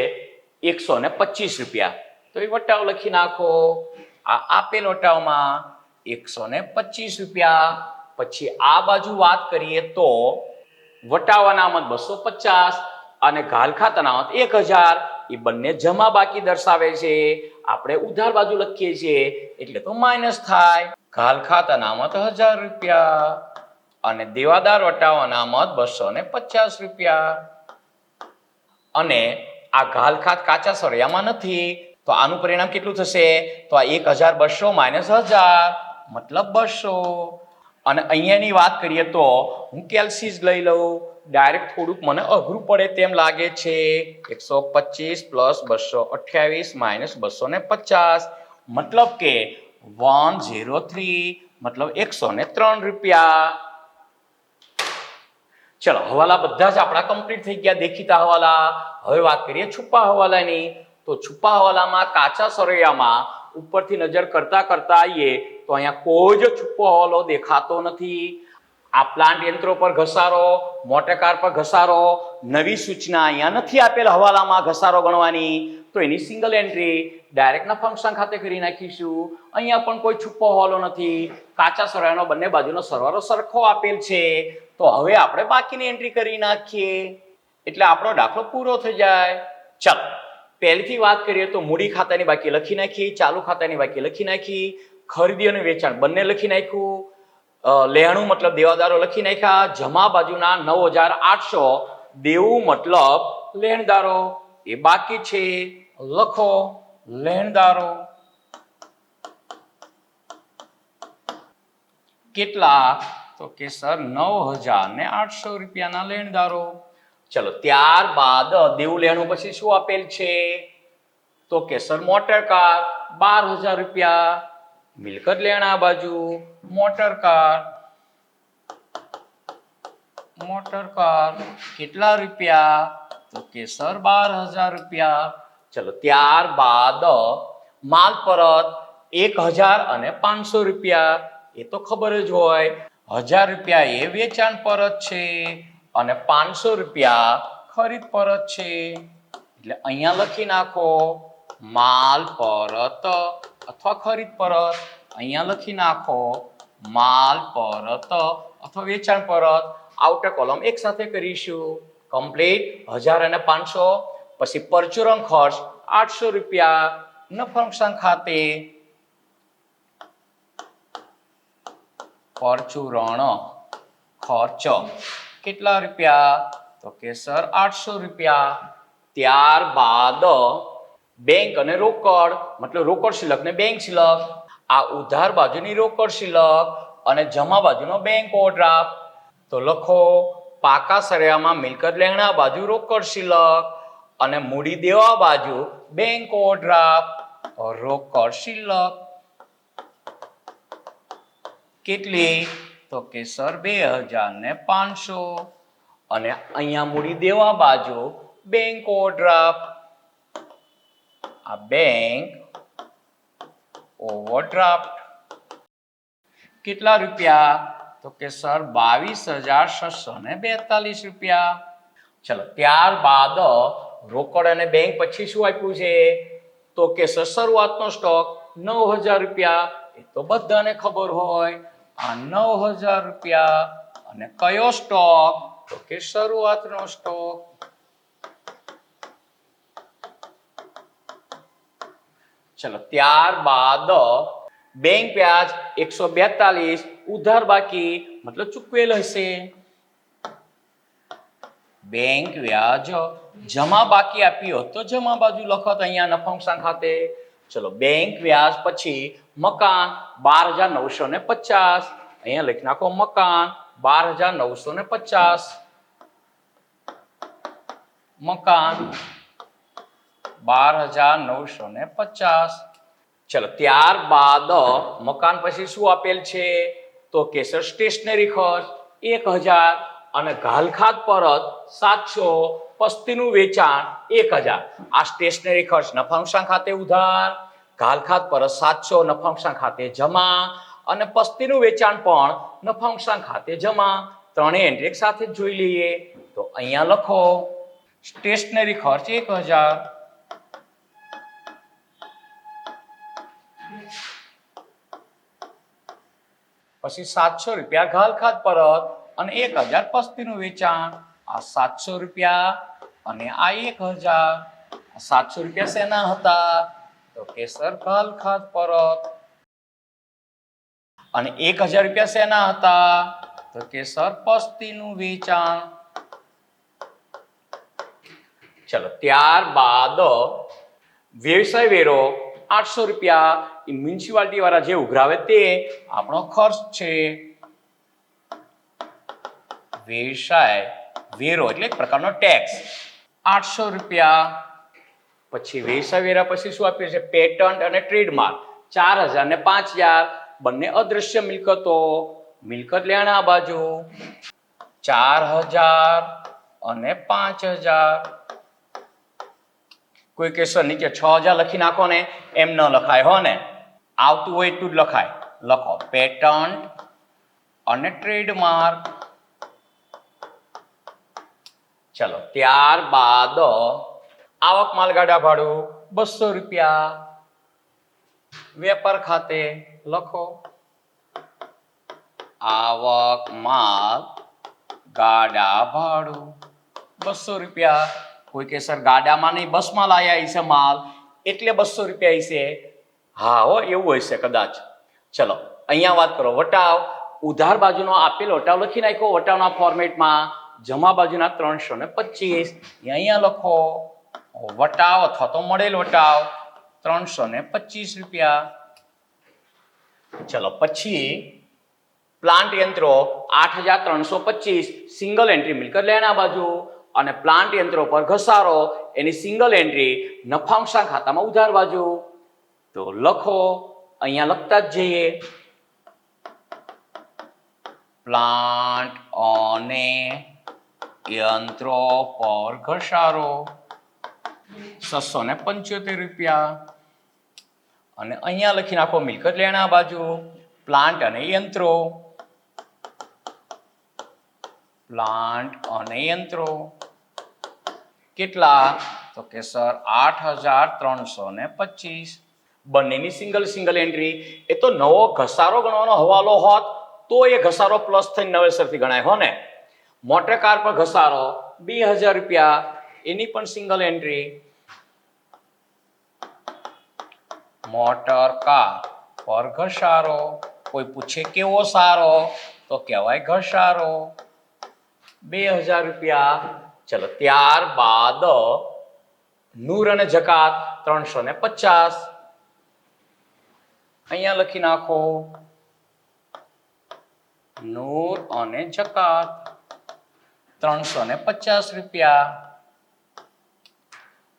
125 રૂપિયા. તો એ વટાવ લખી નાખો. આ આપેલ વટાવમાં 125 રૂપિયા. પછી આ બાજુ વાત કરીએ તો વટાવ અનામત 250 અને ઘાલખાત અનામત 1000. એ બંને જમા બાકી દર્શાવે છે. આપણે ઉધાર બાજુ લખીએ છીએ એટલે તો માઇનસ થાય. ઘાલખાત અનામત 1000 રૂપિયા અને દેવાદાર વટાવ અનામત 250 રૂપિયા. અને આ ઘાલખાત કાચા સરવૈયામાં નથી, તો આનું પરિણામ કેટલું થશે? તો આ 1200 માઇનસ 1000 મતલબ 200. અને અહીંયાની વાત કરીએ તો હું કેલ્સી જ લઈ લઉં. ડાયરેક્ટ થોડુંક મને અઘરું પડે તેમ લાગે છે. 125 પ્લસ 228 માઇનસ 250 મતલબ કે 103, મતલબ 103 રૂપિયા. ચલો હવાલા બધા જ આપણા કમ્પ્લીટ થઈ ગયા, દેખીતા હવાલા. હવે વાત કરીએ છુપા હવાલાની. તો છુપા હવાલામાં કાચા સરવૈયામાં ઉપરથી નજર કરતા આવીએ તો અહીંયા કોઈ જ છુપો હવાલો દેખાતો નથી. આ પ્લાન્ટ યંત્રો પર ઘસારો, મોટર કાર પર ઘસારો, નવી સૂચના અહીંયા નથી આપેલ હવાલામાં ઘસારો ગણવાની. તો એની સિંગલ એન્ટ્રી ડાયરેક્ટના ફંક્શન ખાતે કરી નાખીશું. અહીંયા પણ કોઈ છુપો હવાલો નથી. કાચા સરવૈયાનો બંને બાજુનો સરવાળો સરખો આપેલ છે. તો હવે આપણે બાકીની એન્ટ્રી કરી નાખીએ એટલે આપણો દાખલો પૂરો થઈ જાય. ચાલો પહેલીથી વાત કરીએ તો મૂડી ખાતાની બાકી લખી નાખી, ચાલુ ખાતાની બાકી લખી નાખી, ખરીદી અને વેચાણ બંને લખી નાખ્યું, લેણું મતલબ દેવાદારો લખી નાખ્યા, જમા બાજુના 9,800, દેવું મતલબ લેણદારો એ બાકી છે, લખો લેણદારો કેટલા? તો કે સર 9,800 રૂપિયાના લેણદારો. ચલો ત્યારબાદ દેવું લેણું પછી શું આપેલ છે? તો કે સર મોટર કાર 12,000 રૂપિયા. મિલકત લેણા બાજુ મોટર કાર કેટલા રૂપિયા? તો કે સર 12,000 રૂપિયા. ચલો ત્યારબાદ માલ પરત 1,000 અને 500 રૂપિયા. એ તો ખબર જ હોય, 1,000 રૂપિયા એ વેચાણ પરત છે અને 500 રૂપિયા ખરીદ પરત છે. એટલે અહીંયા લખી નાખો માલ પરત અથવા ખરીદ પરત. અહીંયા લખી નાખો માલ પરત અથવા વેચાણ પરત. આઉટર કોલમ એક સાથે કરીશું. કમ્પ્લીટ 1,000 અને 500. પછી પરચુરણ ખર્ચ 800 રૂપિયા નફા નુકસાન ખાતે. પરચુરણ ખર્ચ કેટલા રૂપિયા? તો કે સર 800 રૂપિયા. ત્યારબાદ બેંક અને રોકડ, મતલબ રોકડ શિલ્લક ને બેંક શિલ્લક. આ ઉધાર બાજુની રોકડ શિલ્લક અને જમા બાજુનો બેંક ઓવરડ્રાફ્ટ. તો લખો પાકા સળિયામાં મિલકત લેણા બાજુ રોકડ શિલ્લક અને મૂડી દેવા બાજુ બેંક ઓવરડ્રાફ્ટ. રોકડ શિલ્લક કેટલી? તો કે સર 2,500 અને અહીંયા મૂડી દેવા બાજુ બેંક ઓવરડ્રાફ્ટ. આ બેંક ઓવરડ્રાફ્ટ કેટલા રૂપિયા? તો કે સર 22,642 રૂપિયા. ચલો ત્યારબાદ રોકડ અને બેંક પછી શું આપ્યું છે? તો કે સર શરૂઆતનો સ્ટોક 9,000 રૂપિયા. એ તો બધાને ખબર હોય, આ 9,000 રૂપિયા. અને કયો સ્ટોક? તો કે શરૂઆતનો સ્ટોક. ચલો ત્યારબાદ બેંક વ્યાજ 142 ઉધાર બાકી મતલબ ચૂકવેલ હશે. બેંક વ્યાજ જમા બાકી આપ્યો તો જમા બાજુ લખો તો અહીંયા નફા નુકસાન ખાતે. ચલો બેંક વ્યાજ પછી મકાન 12,950. અહીંયા લખી નાખો મકાન 12,950. મકાન 12,950. ચલો ત્યારબાદ મકાન પછી શું આપેલ છે? તો કે સર સ્ટેશનરી ખર્ચ 1,000 અને ઘાલખાત પરત 700. પસ્તીનું વેચાણ 1,000. આ સ્ટેશનરી ખર્ચ નફા નુકસાન ખાતે ઉધાર, ઘાલખાત પરત 700 નફા નુકસાન ખાતે જમા અને પસ્તીનું વેચાણ પણ નફા નુકસાન ખાતે જમા. ત્રણેય એન્ટ્રી એક સાથે જ જોઈ લઈએ. તો અહીંયા લખો સ્ટેશનરી ખર્ચ 1,000 પછી 700 રૂપિયા ઘાલખાત પરત અને 1,000 પસ્તીનું વેચાણ. આ 700 રૂપિયા અને આ 1,000. 700 રૂપિયા શેના હતા? તો કે સર ઘાલખાત પરત. અને 1,000 રૂપિયા શેના હતા? તો કે સર પસ્તીનું વેચાણ. ચલો ત્યારબાદ વ્યવસાય વેરો 800 રૂપિયા. મ્યુનિસિપાલિટી વાળા જે ઉઘરાવે તે આપણો ખર્ચ છે. વ્યવસાય વેરો એટલે એક પ્રકારનો ટેક્સ 800 રૂપિયા. પછી વ્યવસાય વેરા પછી શું આપ્યું છે? પેટન્ટ અને ટ્રેડમાર્ક 4,000 ને 5,000. બંને અદ્રશ્ય મિલકતો. મિલકત લેણા બાજુ 4,000 અને 5,000. કોઈ કેસર નીચે 6,000 લખી નાખો ને, એમ ન લખાય હો ને, આવતું હોય એટલું જ લખાય. લખો પેટન્ટ અને ટ્રેડમાર્ક. ચલો ત્યારબાદ આવક માલગાડા ભાડું 200 રૂપિયા. વેપાર ખાતે લખો આવક માલ ગાડા ભાડું 200 રૂપિયા. કોઈ કે સર ગાડામાં નહીં બસમાં લાયા હશે માલ એટલે 200 રૂપિયા હશે. હા હો એવું હશે કદાચ. ચલો અહીંયા વાત કરો વટાવ. ઉધાર બાજુનો આપેલો વટાવ લખી નાખ્યો વટાવના ફોર્મેટમાં. જમા બાજુના 325 અહીંયા લખો વટાવ અથવા તો મળેલ વટાવ 325 રૂપિયા. ચલો પછી પ્લાન્ટ યંત્રો 8325 સિંગલ એન્ટ્રી મિલકત લેણા બાજુ અને પ્લાન્ટ યંત્રો પર ઘસારો એની સિંગલ એન્ટ્રી નફાંશના ખાતામાં ઉધાર બાજુ. તો લખો, અહીંયા લખતા જ જઈએ. પ્લાન્ટ અને યંત્રો પર ઘસારો 675 રૂપિયા અને અહીંયા લખી નાખો મિલકત લેણા બાજુ પ્લાન્ટ અને યંત્રો. પ્લાન્ટ અને યંત્રો કેટલા? તો કે સર 8325. બંનેની સિંગલ એન્ટ્રી. એ તો નવો ઘસારો ગણવાનો હવાલો હોત તો એ ઘસારો પ્લસ થઈને નવેસરથી ગણાય હો ને. મોટર કાર પર ઘસારો 2000 રૂપિયા, એની પણ સિંગલ એન્ટ્રી. મોટર કાર પર ઘસારો, કોઈ પૂછે કેવો સારો તો કહેવાય ઘસારો 2000 રૂપિયા. ચલો ત્યારબાદ નૂર અને જકાત 350. અહીંયા લખી નાખો નૂર અને જકાત 350 રૂપિયા.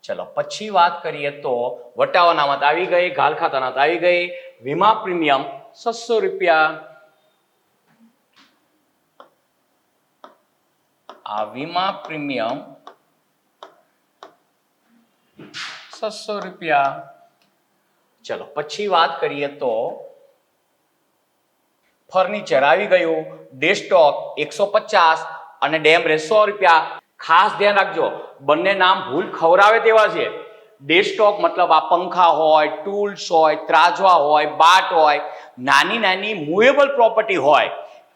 ચલો પછી વાત કરીએ તો વટાવાના મત આવી ગઈ, ઘાલ ખાતાના આવી ગઈ. વીમા પ્રીમિયમ 600 રૂપિયા. આ વીમા પ્રીમિયમ 600 રૂપિયા. ચલો પછી વાત કરીએ તો ફર્નિચર આવી ગયું. ડેસ્કટોપ 150 અને ડેમરેજ 100 રૂપિયા. ખાસ ધ્યાન રાખજો, બંને નામ ભૂલ ખવરાવે તેવા છે. ડેસ્કટોપ મતલબ આ પંખા હોય, ટૂલ્સ હોય, ત્રાજવા હોય, બાટ હોય, નાની મૂવેબલ પ્રોપર્ટી હોય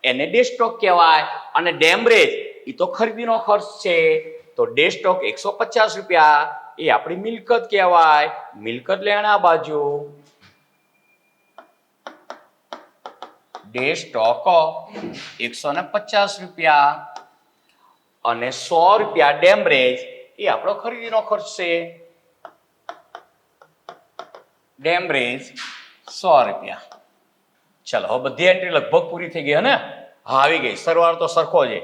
એને ડેસ્કટોપ કહેવાય. અને ડેમરેજ એ તો ખરીદીનો ખર્ચ છે. તો ડેસ્કટોપ 150 રૂપિયા એ આપણી મિલકત કહેવાય. મિલકત લેણા બાજુ ડેસ્કટોપ 150 રૂપિયા અને 100 રૂપિયા ડેમરેજ એ આપણો ખરીદીનો ખર્ચ છે. ડેમરેજ 100 રૂપિયા. ચલો હવે બધી એન્ટ્રી લગભગ પૂરી થઈ ગઈ ને? હા આવી ગઈ. સરવાળો તો સરખો છે.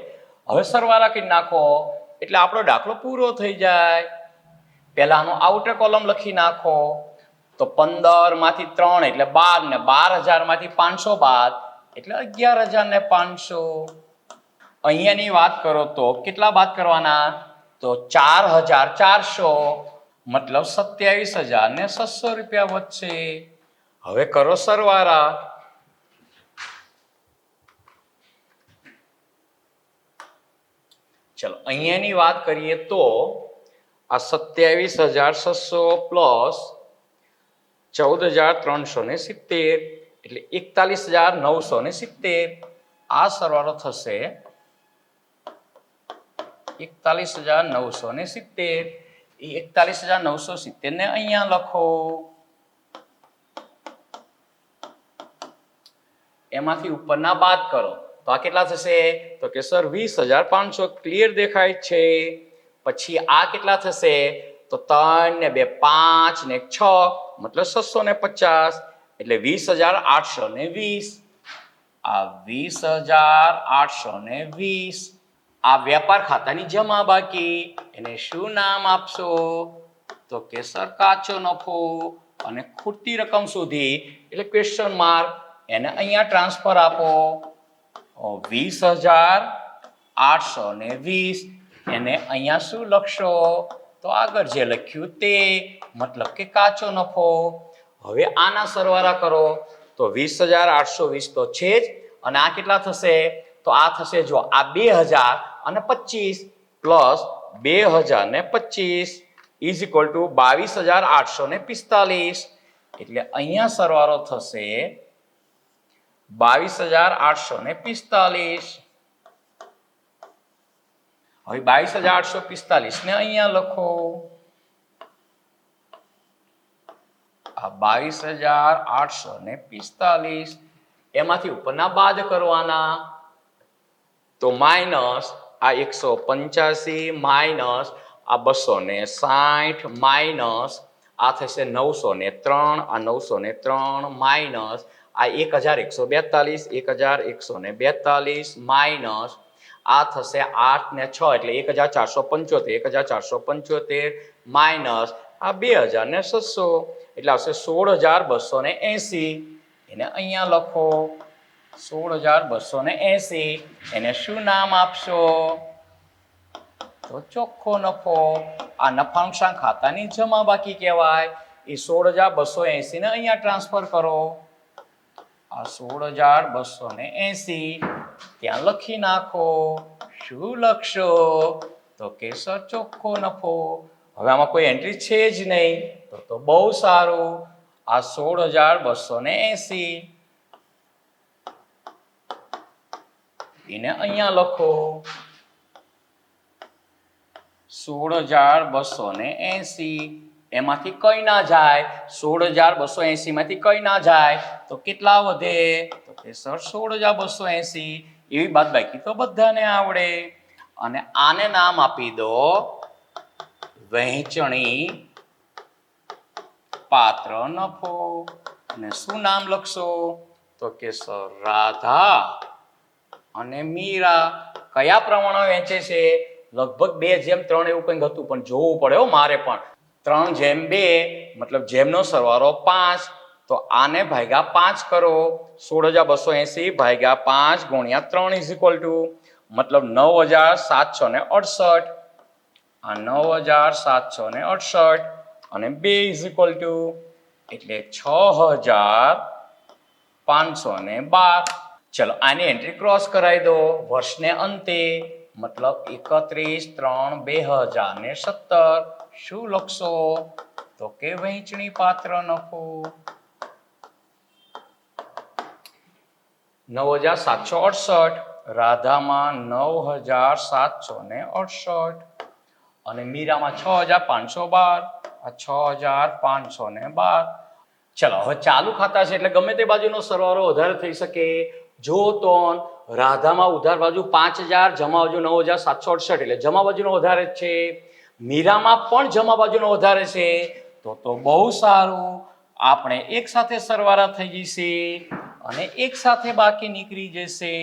હવે સરવાળા કરી નાખો એટલે આપણો દાખલો પૂરો થઈ જાય. પહેલાનો આઉટર કોલમ લખી નાખો. તો 15 માંથી 3 એટલે 12 ને 12000 માંથી 500 બાદ એટલે 11500. અહીંયાની વાત કરો તો કેટલા બાદ કરવાના? તો 4400 મતલબ 27600 રૂપિયા વધશે. હવે કરો સરવાળા. ચલો અહીંયાની વાત કરીએ તો આ 27600 પ્લસ 14370 એટલે 41970. આ સરવાળો થશે 41970. એ 41970 ને અહીંયા લખો. એમાંથી ઉપરના બાદ કરો તો આ કેટલા થશે? તો કે સર 20500. ક્લિયર દેખાય છે. પછી આ કેટલા થશે? તો 3 ને 2 5 ને 6 મતલબ 650 એટલે 20820. આ 20820 આ વેપાર ખાતાની જમા બાકી. એને શું નામ આપશો? તો કે સર કાચો નફો. અને ખૂટતી રકમ શોધી એટલે ક્વેશ્ચન માર્ક. એને અહીંયા ટ્રાન્સફર આપો. 20820 એને અહીંયા શું લખશો? તો આગળ જે લખ્યું તે મતલબ કે કાચો નફો. હવે આના સરવાળા કરો તો 20820 તો છે જ. અને આ કેટલા થશે? તો આ થશે જો આ 2025 પ્લસ 2025 ઇઝ ઇક્વલ ટુ 22845. એટલે અહીંયા સરવાળો થશે 22845. હવે 22845 ને અહીંયા લખો. આ 22845 એમાંથી ઉપરના બાદ કરવાના. તો માઇનસ આ 185 માઇનસ આ 260 માઇનસ આ થશે 903, આ 903 માઇનસ આ 1142, 1142 માઇનસ આ થશે 8 ને 6 એટલે 1475, 1475 માઇનસ આ 2600 એટલે આવશે 16280. એને અહીંયા લખો 16280. એને શું નામ આપશો? તો ચોખ્ખો નફો. આ નફા નુકસાન ખાતાની જમા બાકી કહેવાય. એ 16280 ને અહીંયા ટ્રાન્સફર કરો. આ 16280 ત્યાં લખી નાખો. શું લખશો? તો કે સર ચોખ્ખો નફો. હવે આમાં કોઈ એન્ટ્રી છે જ નહીં તો બહુ સારું. આ 16280 એને અહીંયા લખો. 16280 એમાંથી કઈ ના જાય. 16280 માંથી કઈ ના જાય તો કેટલા વધે? તો કે સર 16280. એવી બાદબાકી તો બધાને આવડે. અને આને નામ આપી દો વહેંચણી પાત્ર નફો. અને શું નામ લખશો? તો કે સર રાધા અને મીરા કયા પ્રમાણે વહેંચે છે? લગભગ 2:3 એવું કંઈક હતું, પણ જોવું પડે હો મારે પણ. 3:2 મતલબ જેમનો સરવાળો 5, તો આને ભાગ્યા 5 કરો. 16280 ભાગ્યા 5 ગુણ્યા 3 ઇઝ ઇક્વલ ટુ મતલબ 9768. આ 9768 અને 2 ઇઝ ઇક્વલ ટુ એટલે 6512. ચલો આની એન્ટ્રી ક્રોસ કરાવી દો વર્ષને અંતે, મતલબ 31/3/2017. શું લખશો? તો કે વહેંચણી પાત્ર નફો 9768. રાધામાં 9768 અને મીરામાં 6512. આ 6512. ચલો હવે ચાલુ ખાતા છે એટલે ગમે તે બાજુનો સરવાળો વધારે થઈ શકે. જો તો રાધામાં ઉધાર બાજુ 5000, જમા બાજુ 9768 એટલે જમા બાજુનો વધારે જ છે. મીરામાં પણ જમા બાજુનો વધારે છે. તો બહુ સારું. આપણે એક સાથે સરવાળા થઈ જશે અને એક સાથે બાકી નીકળી જશે.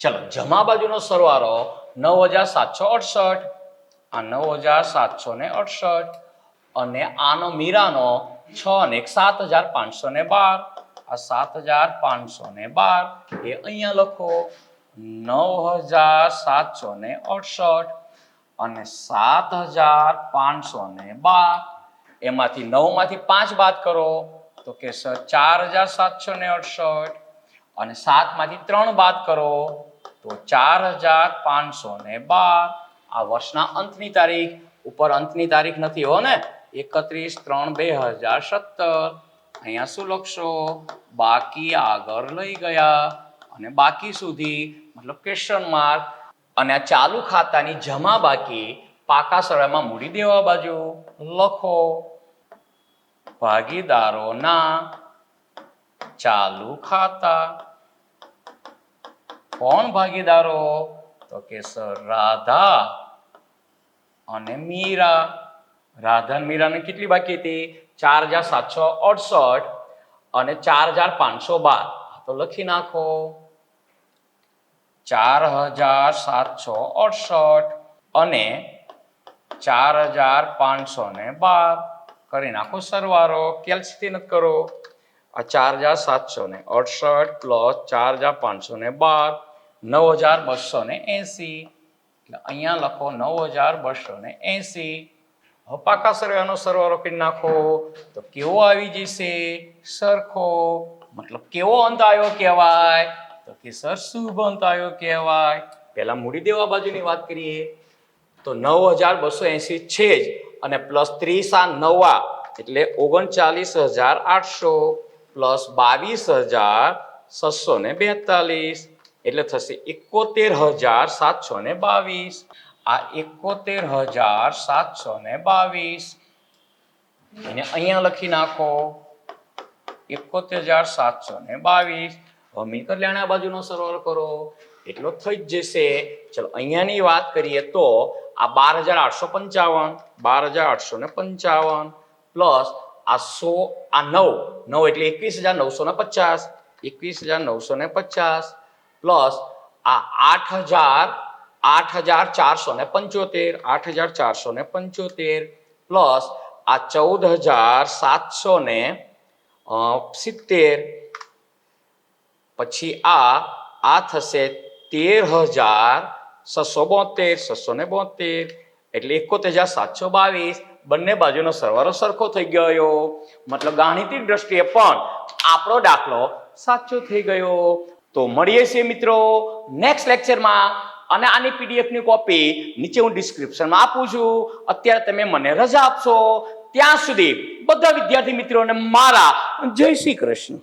ચલો જમા બાજુનો સરવાળો 9768. આ 9768 અને આનો મીરાનો 6 ને 7512. આ 7512 એ અહીંયા લખો. 9768 અને 7512 એમાંથી 9 માંથી 5 બાદ કરો તો કે સર 4768 અને 7 માંથી 3 બાદ કરો તો 4512. આ વર્ષના અંતની તારીખ. ઉપર અંતની તારીખ નથી હો ને. 31/3/2017. અહીંયા શું લખશો? બાકી આગળ લઈ ગયા અને બાકી સુધી મતલબ ક્વેશ્ચન માર્ક. અને આ ચાલુ ખાતાની જમા બાકી પાકા સરવાળામાં મૂડી દેવા બાજુ લખો. ભાગીદારોના ચાલુ ખાતા. કોણ ભાગીદારો? તો કે સર રાધા અને મીરા. રાધા અને મીરાને કેટલી બાકી હતી? 4768 અને 4512. તો લખી નાખો 4768 અને 4512. કરી નાખો સરવાળો. કેલ્સીથી નથી કરો. આ 4768 પ્લસ 4512 9280. એટલે અહીંયા લખો 9280. હવે પાકા સરવાળાનો સરવાળો કરી નાખો તો કેવો આવી જશે? સરખો. મતલબ કેવો અંત આવ્યો કહેવાય? તો કે સર શુભ અંત આવ્યો કહેવાય. પહેલા મૂડી દેવા બાજુની વાત કરીએ તો 9280 છે જ અને પ્લસ 30 આ નવા એટલે 39800 પ્લસ 22642 એટલે થશે 71722. આ 71722 એને અહીંયા લખી નાખો 71722. હવે મિલકત લેણા બાજુનો સરવાળો કરો એટલો થઈ જ જશે. ચલો અહીંયાની વાત કરીએ તો આ 12,855 12,855 પ્લસ આ 100 આ 9 એટલે 21,950 21,950 પ્લસ આ 8,475 8,475 પ્લસ આ 14,770 પછી આ થશે 13,672 એટલે 71,722 બંને બાજુનો સરવાળો સરખો થઈ ગયો મતલબ ગાણિતિક દ્રષ્ટિએ પણ આપણો દાખલો સાચો થઈ ગયો. તો મળીએ છીએ મિત્રો નેક્સ્ટ લેક્ચરમાં અને આની પીડીએફ ની કોપી નીચે હું ડિસ્ક્રિપ્શનમાં આપું છું. અત્યારે તમે મને રજા આપશો ત્યાં સુધી બધા વિદ્યાર્થી મિત્રોને મારા જય શ્રી કૃષ્ણ.